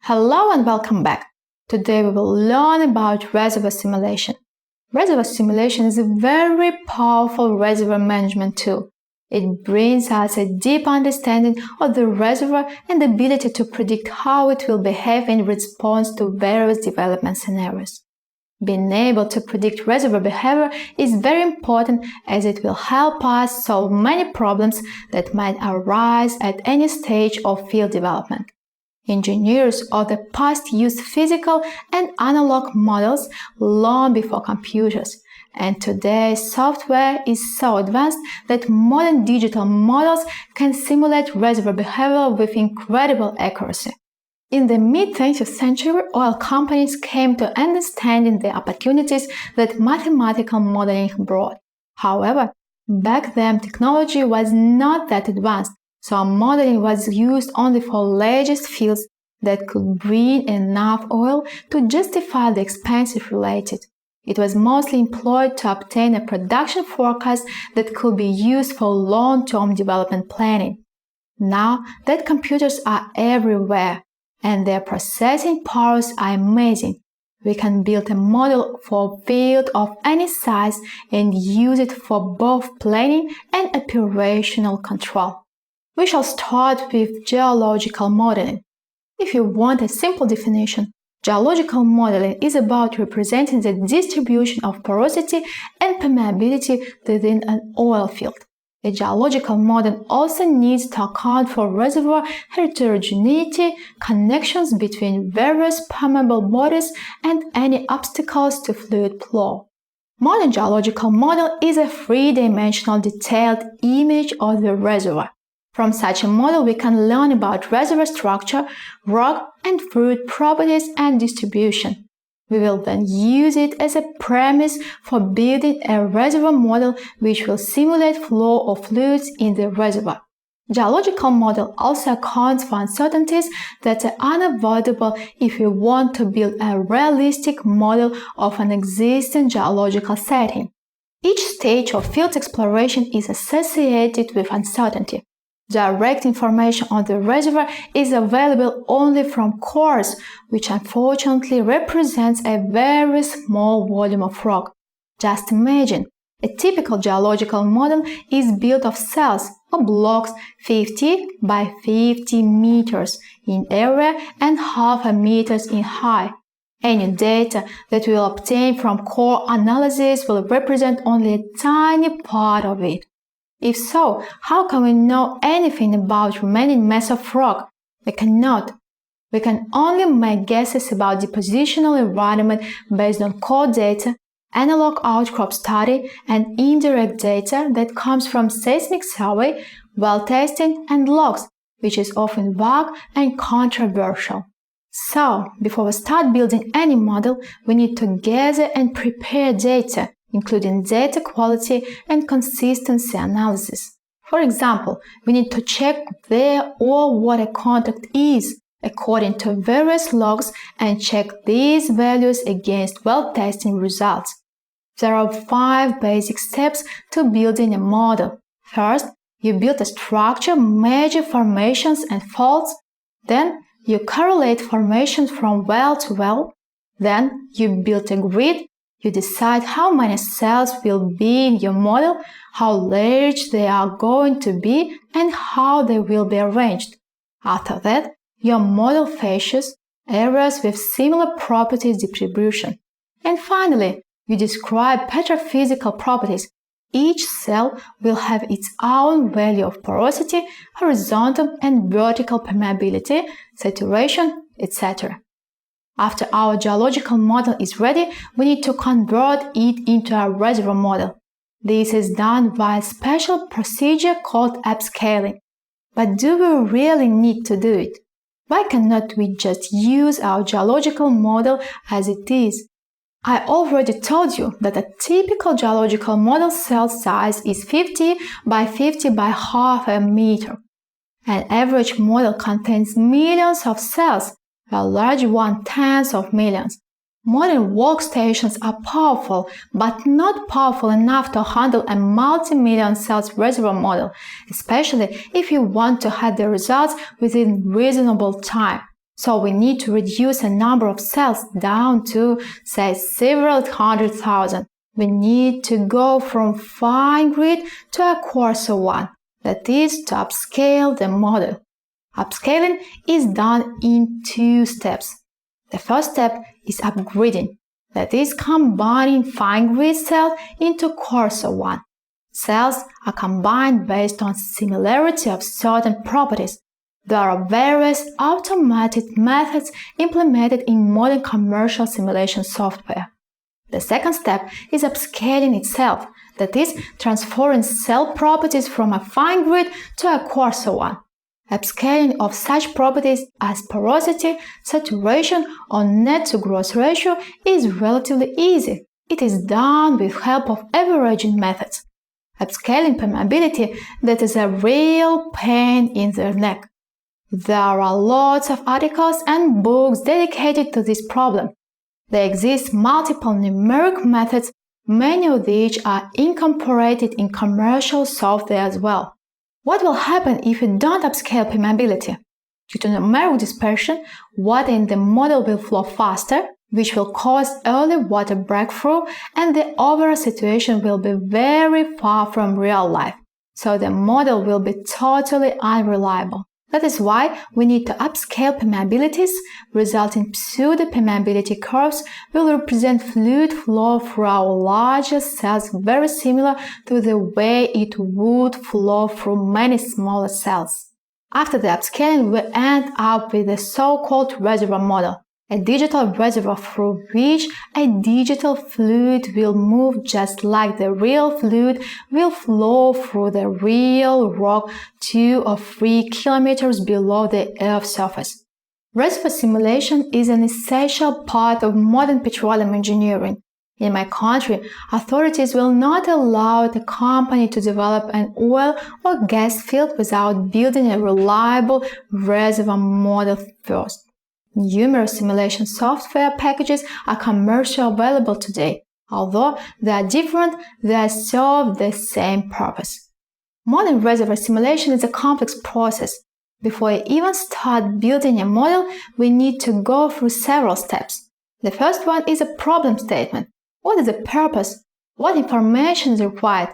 Hello and welcome back. Today we will learn about reservoir simulation. Reservoir simulation is a very powerful reservoir management tool. It brings us a deep understanding of the reservoir and the ability to predict how it will behave in response to various development scenarios. Being able to predict reservoir behavior is very important as it will help us solve many problems that might arise at any stage of field development. Engineers of the past used physical and analog models long before computers, and today's software is so advanced that modern digital models can simulate reservoir behavior with incredible accuracy. In the mid-20th century, oil companies came to understanding the opportunities that mathematical modeling brought. However, back then technology was not that advanced, so modeling was used only for largest fields that could bring enough oil to justify the expenses related. It was mostly employed to obtain a production forecast that could be used for long-term development planning. Now that computers are everywhere and their processing powers are amazing, we can build a model for a field of any size and use it for both planning and operational control. We shall start with geological modeling. If you want a simple definition, geological modeling is about representing the distribution of porosity and permeability within an oil field. A geological model also needs to account for reservoir heterogeneity, connections between various permeable bodies, and any obstacles to fluid flow. Modern geological model is a three-dimensional detailed image of the reservoir. From such a model, we can learn about reservoir structure, rock and fluid properties and distribution. We will then use it as a premise for building a reservoir model which will simulate flow of fluids in the reservoir. Geological model also accounts for uncertainties that are unavoidable if we want to build a realistic model of an existing geological setting. Each stage of field exploration is associated with uncertainty. Direct information on the reservoir is available only from cores, which unfortunately represents a very small volume of rock. Just imagine, a typical geological model is built of cells or blocks 50 by 50 meters in area and half a meter in height. Any data that we will obtain from core analysis will represent only a tiny part of it. If so, how can we know anything about remaining mass of rock? We cannot. We can only make guesses about depositional environment based on core data, analog outcrop study, and indirect data that comes from seismic survey, well testing, and logs, which is often vague and controversial. So, before we start building any model, we need to gather and prepare data, including data quality and consistency analysis. For example, we need to check where or what a contact is according to various logs and check these values against well testing results. There are 5 basic steps to building a model. First, you build a structure, measure formations and faults. Then, you correlate formations from well to well. Then, you build a grid. You decide how many cells will be in your model, how large they are going to be, and how they will be arranged. After that, your model features areas with similar properties distribution. And finally, you describe petrophysical properties. Each cell will have its own value of porosity, horizontal and vertical permeability, saturation, etc. After our geological model is ready, we need to convert it into a reservoir model. This is done via a special procedure called upscaling. But do we really need to do it? Why cannot we just use our geological model as it is? I already told you that a typical geological model cell size is 50 by 50 by half a meter. An average model contains millions of cells, a large one tens of millions. Modern workstations are powerful, but not powerful enough to handle a multi-million cells reservoir model, especially if you want to have the results within reasonable time. So we need to reduce a number of cells down to, say, several 100,000. We need to go from fine grid to a coarser one, that is, to upscale the model. Upscaling is done in 2 steps. The first step is upgrading, that is, combining fine grid cells into coarser one. Cells are combined based on similarity of certain properties. There are various automated methods implemented in modern commercial simulation software. The second step is upscaling itself, that is, transferring cell properties from a fine grid to a coarser one. Upscaling of such properties as porosity, saturation, or net-to-gross ratio is relatively easy. It is done with help of averaging methods. Upscaling permeability, that is a real pain in the neck. There are lots of articles and books dedicated to this problem. There exist multiple numeric methods, many of which are incorporated in commercial software as well. What will happen if you don't upscale permeability? Due to numeric dispersion, water in the model will flow faster, which will cause early water breakthrough, and the overall situation will be very far from real life. So the model will be totally unreliable. That is why we need to upscale permeabilities, resulting pseudo-permeability curves will represent fluid flow through our larger cells very similar to the way it would flow through many smaller cells. After the upscaling, we end up with the so-called reservoir model, a digital reservoir through which a digital fluid will move just like the real fluid will flow through the real rock 2 or 3 kilometers below the Earth's surface. Reservoir simulation is an essential part of modern petroleum engineering. In my country, authorities will not allow the company to develop an oil or gas field without building a reliable reservoir model first. Numerous simulation software packages are commercially available today. Although they are different, they serve the same purpose. Modern reservoir simulation is a complex process. Before we even start building a model, we need to go through several steps. The first one is a problem statement. What is the purpose? What information is required?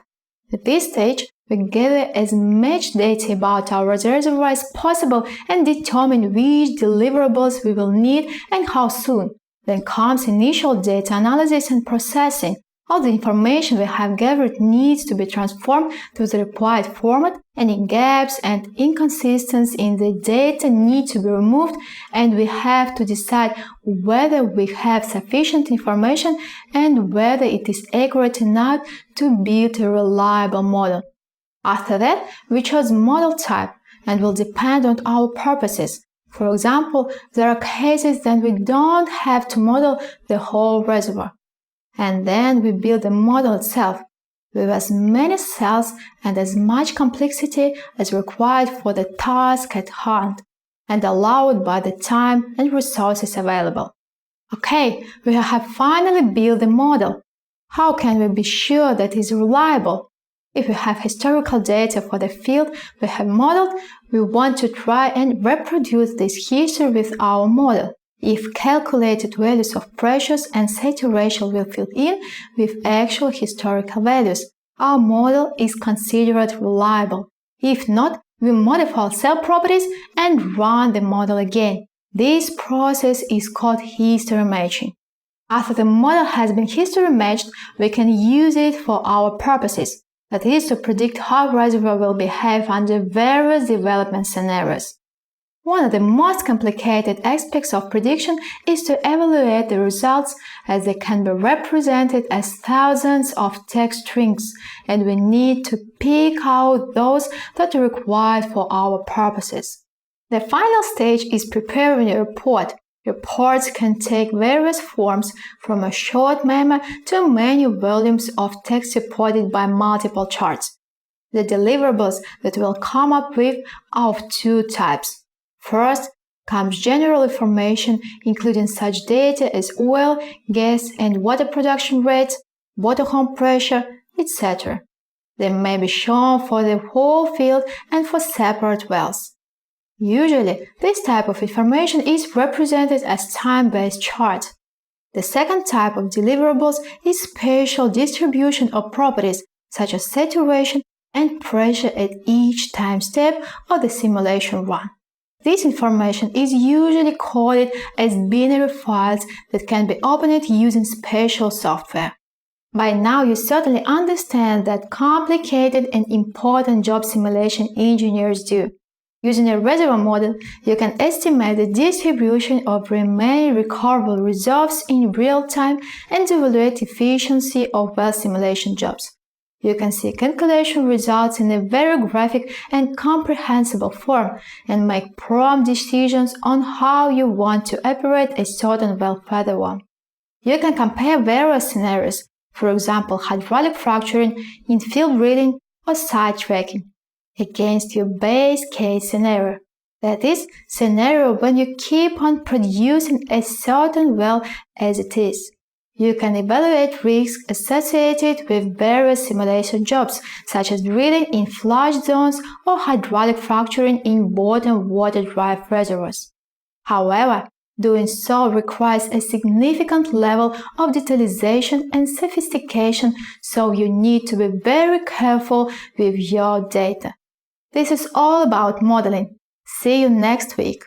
At this stage, we gather as much data about our reservoir as possible and determine which deliverables we will need and how soon. Then comes initial data analysis and processing. All the information we have gathered needs to be transformed to the required format. Any gaps and inconsistencies in the data need to be removed, and we have to decide whether we have sufficient information and whether it is accurate enough to build a reliable model. After that, we choose model type and will depend on our purposes. For example, there are cases that we don't have to model the whole reservoir. And then we build the model itself with as many cells and as much complexity as required for the task at hand and allowed by the time and resources available. Okay, we have finally built the model. How can we be sure that it is reliable? If we have historical data for the field we have modeled, we want to try and reproduce this history with our model. If calculated values of pressures and saturation will fit in with actual historical values, our model is considered reliable. If not, we modify cell properties and run the model again. This process is called history matching. After the model has been history matched, we can use it for our purposes. That is to predict how reservoir will behave under various development scenarios. One of the most complicated aspects of prediction is to evaluate the results, as they can be represented as thousands of text strings, and we need to pick out those that are required for our purposes. The final stage is preparing a report. Reports can take various forms, from a short memo to many volumes of text supported by multiple charts. The deliverables that we'll come up with are of 2 types. First comes general information, including such data as oil, gas, and water production rates, water home pressure, etc. They may be shown for the whole field and for separate wells. Usually, this type of information is represented as time-based charts. The second type of deliverables is spatial distribution of properties such as saturation and pressure at each time step of the simulation run. This information is usually coded as binary files that can be opened using spatial software. By now, you certainly understand that complicated and important job simulation engineers do. Using a reservoir model, you can estimate the distribution of remaining recoverable reserves in real time and evaluate efficiency of well simulation jobs. You can see calculation results in a very graphic and comprehensible form and make prompt decisions on how you want to operate a certain well feather one. You can compare various scenarios, for example, hydraulic fracturing, in-field drilling, or site tracking, against your base case scenario. That is, scenario when you keep on producing a certain well as it is. You can evaluate risks associated with various simulation jobs, such as drilling in flush zones or hydraulic fracturing in bottom water-drive reservoirs. However, doing so requires a significant level of detailization and sophistication, so you need to be very careful with your data. This is all about modeling. See you next week.